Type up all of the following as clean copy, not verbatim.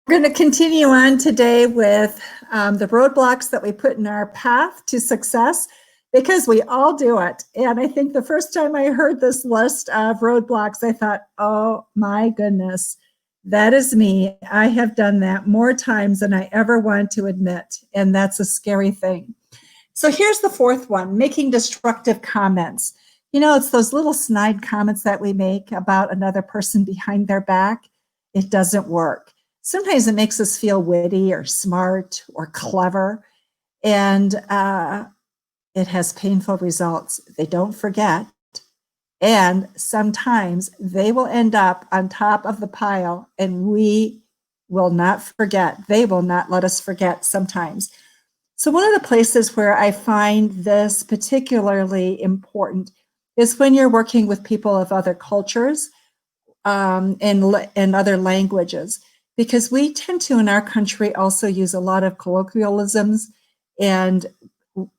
We're going to continue on today with the roadblocks that we put in our path to success, because we all do it. And I think the first time I heard this list of roadblocks, I thought, oh my goodness, that is me. I have done that more times than I ever want to admit. And that's a scary thing. So here's the fourth one, making destructive comments. You know, it's those little snide comments that we make about another person behind their back. It doesn't work. Sometimes it makes us feel witty or smart or clever, and it has painful results. They don't forget, and sometimes they will end up on top of the pile, and we will not forget. They will not let us forget sometimes. So one of the places where I find this particularly important is when you're working with people of other cultures and other languages. Because we tend to, in our country, also use a lot of colloquialisms, and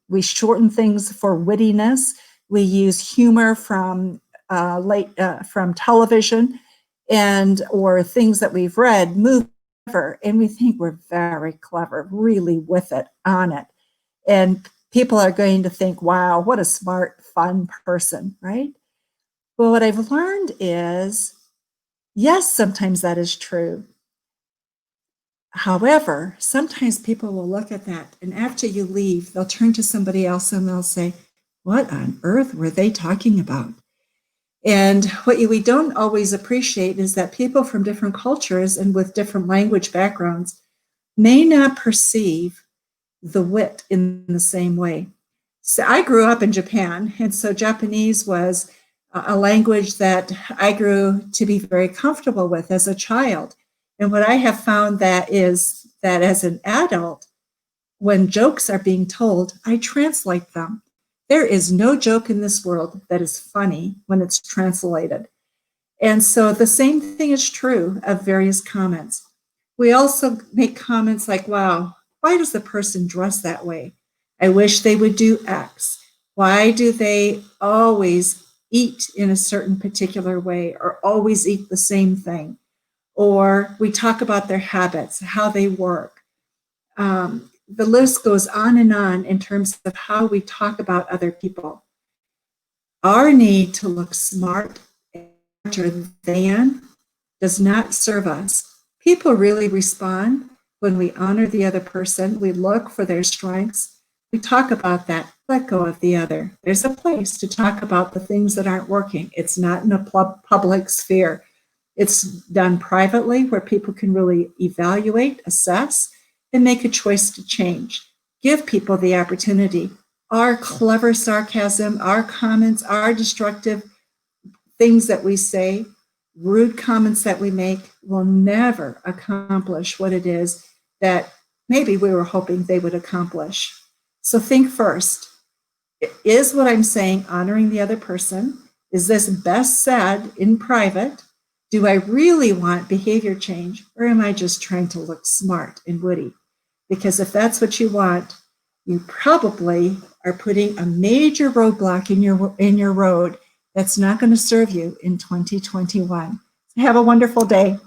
we shorten things for wittiness. We use humor from television or things that we've read, and we think we're very clever, really with it, on it. And people are going to think, wow, what a smart, fun person, right? Well, what I've learned is, yes, sometimes that is true. However, sometimes people will look at that, and after you leave, they'll turn to somebody else and they'll say, what on earth were they talking about? And what we don't always appreciate is that people from different cultures and with different language backgrounds may not perceive the wit in the same way. So I grew up in Japan, and so Japanese was a language that I grew to be very comfortable with as a child. And what I have found is that as an adult, when jokes are being told, I translate them. There is no joke in this world that is funny when it's translated. And so the same thing is true of various comments. We also make comments like, wow, why does the person dress that way? I wish they would do X. Why do they always eat in a certain particular way or always eat the same thing? Or we talk about their habits, how they work. The list goes on in terms of how we talk about other people. Our need to look smart than does not serve us. People really respond when we honor the other person. We look for their strengths. We talk about that. Let go of the other. There's a place to talk about the things that aren't working. It's not in a public sphere. It's done privately where people can really evaluate, assess, and make a choice to change. Give people the opportunity. Our clever sarcasm, our comments, our destructive things that we say, rude comments that we make will never accomplish what it is that maybe we were hoping they would accomplish. So think first. Is what I'm saying honoring the other person? Is this best said in private? Do I really want behavior change, or am I just trying to look smart and witty? Because if that's what you want, you probably are putting a major roadblock in your road that's not going to serve you in 2021. Have a wonderful day.